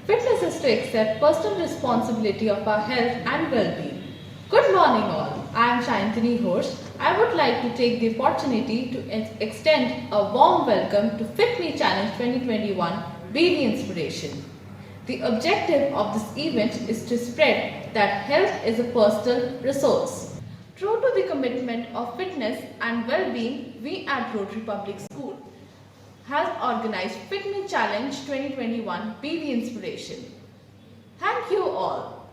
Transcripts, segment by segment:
Fitness is to accept personal responsibility of our health and well-being. Good morning all. I am Shantini Ghosh. I would like to take the opportunity to extend a warm welcome to Fit Me Challenge 2021 Be the Inspiration. The objective of this event is to spread that health is a personal resource. True to the commitment of fitness and well-being, we at Rotary Public School has organized Fit Me Challenge 2021 Be the Inspiration. Thank you all.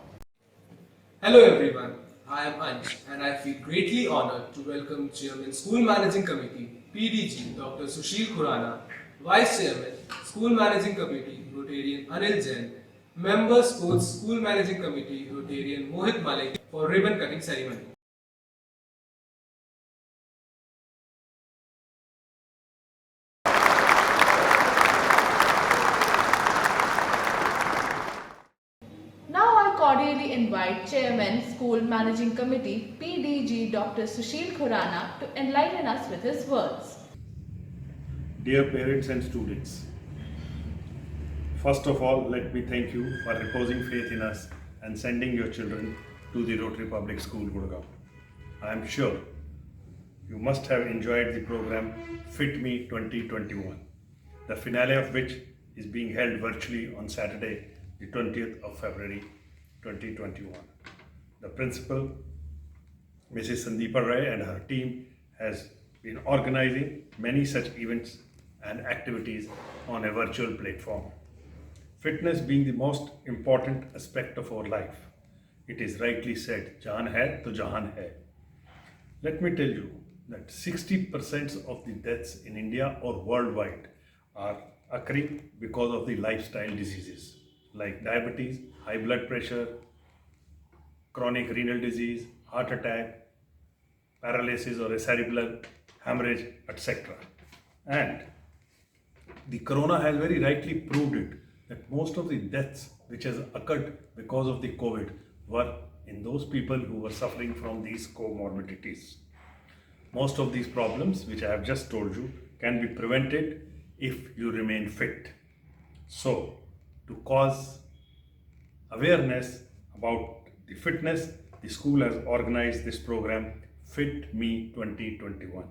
Hello everyone, I am Ansh and I feel greatly honored to welcome Chairman School Managing Committee PDG Dr. Sushil Khurana, Vice Chairman School Managing Committee Rotarian Anil Jain, Member Sports School Managing Committee Rotarian Mohit Malik for ribbon cutting ceremony. Now I cordially invite Chairman School Managing Committee PDG Dr. Sushil Khurana to enlighten us with his words. Dear parents and students, first of all, let me thank you for reposing faith in us and sending your children to the Rotary Public School, Gurgaon. I am sure you must have enjoyed the program Fit Me 2021, the finale of which is being held virtually on Saturday, the 20th of February 2021. The principal, Mrs. Sandeepa Ray, and her team has been organizing many such events and activities on a virtual platform. Fitness being the most important aspect of our life, it is rightly said, Jaan hai to jahan hai. Let me tell you that 60% of the deaths in India or worldwide are occurring because of the lifestyle diseases like diabetes, high blood pressure, chronic renal disease, heart attack, paralysis or a cerebral hemorrhage, etc. And the corona has very rightly proved it that most of the deaths which has occurred because of the COVID were in those people who were suffering from these comorbidities. Most of these problems which I have just told you can be prevented if you remain fit. So, to cause awareness about the fitness, the school has organized this program Fit Me 2021.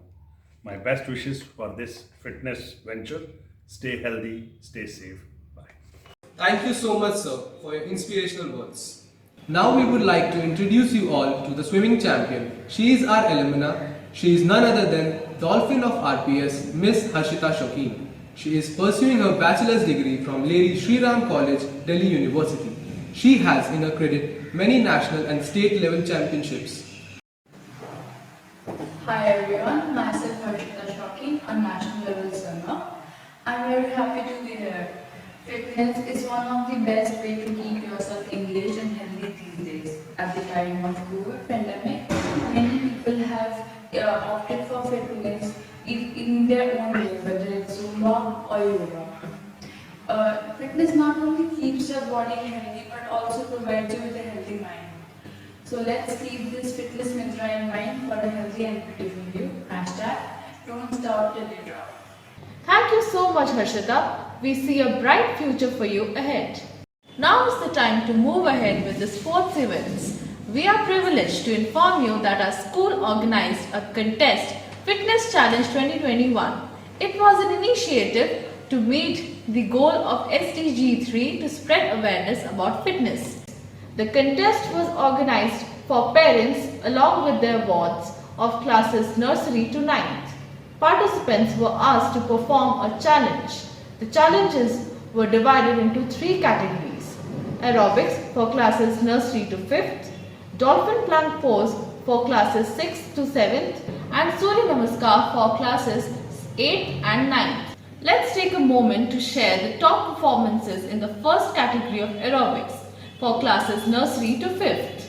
My best wishes for this fitness venture. Stay healthy, stay safe. Bye. Thank you so much sir for your inspirational words. Now we would like to introduce you all to the swimming champion. She is our alumna. She is none other than Dolphin of RPS, Miss Harshita Shokeen. She is pursuing her bachelor's degree from Lady Shri Ram College, Delhi University. She has in her credit many national and state level championships. Hi everyone, myself Harshita Shokeen, a national level swimmer. I'm very happy to be here. Fitness is one of the best way to keep yourself engaged and healthy these days. At the time of COVID pandemic, many people have opted for fitness in their own way, whether it's Zumba or yoga. Fitness not only keeps your body healthy but also provides you with a healthy mind. So let's keep this fitness mantra in mind for a healthy and beautiful you. Hashtag don't stop till you drop. Thank you so much, Harshita. We see a bright future for you ahead. Now is the time to move ahead with the sports events. We are privileged to inform you that our school organized a contest Fitness Challenge 2021. It was an initiative to meet the goal of SDG 3 to spread awareness about fitness. The contest was organized for parents along with their wards of classes nursery to 9th. Participants were asked to perform a challenge. The challenges were divided into 3 categories: aerobics for classes nursery to 5th, dolphin plank pose for classes 6th to 7th, and Surya Namaskar for classes 8th and 9th. Let's take a moment to share the top performances in the first category of aerobics for classes nursery to 5th.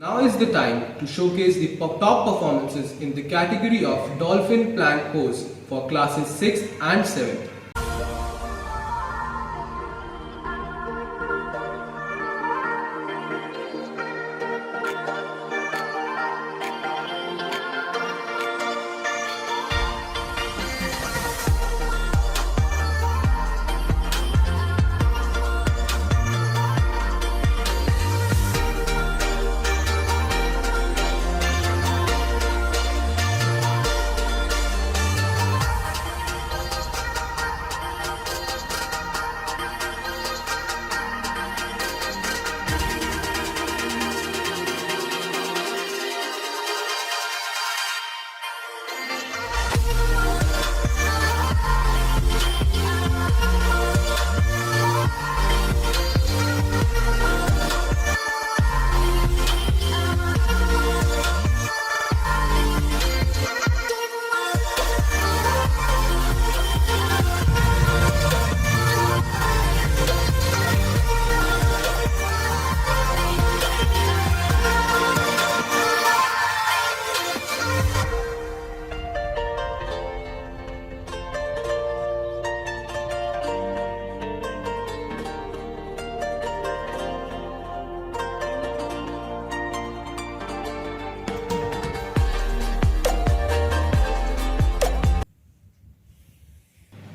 Now is the time to showcase the top performances in the category of Dolphin Plank Pose for classes 6th and 7th.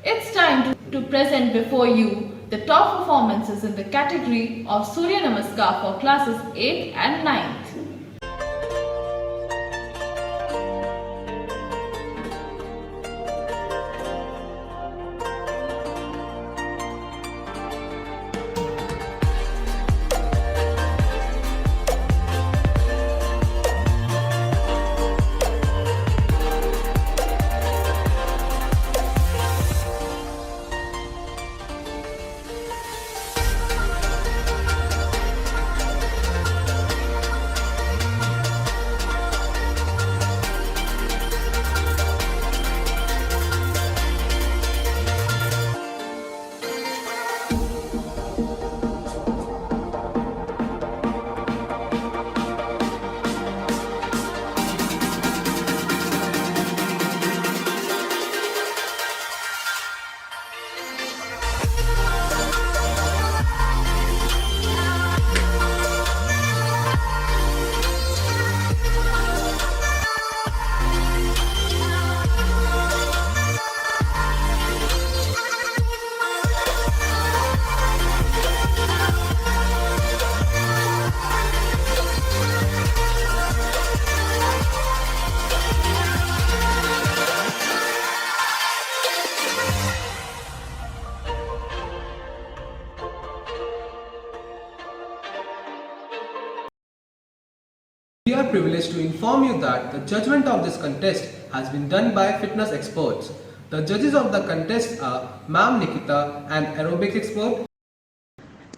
It's time to present before you the top performances in the category of Surya Namaskar for classes 8th and 9th. We are privileged to inform you that the judgment of this contest has been done by fitness experts. The judges of the contest are Ma'am Nikita, an aerobics expert,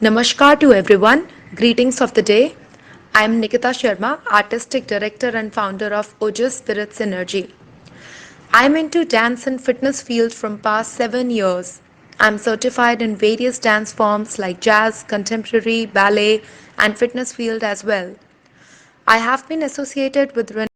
Namaskar to everyone. Greetings of the day. I am Nikita Sharma, Artistic Director and founder of Ojas Spirit Synergy. I am into dance and fitness field from past 7 years. I am certified in various dance forms like jazz, contemporary, ballet and fitness field as well. I have been associated with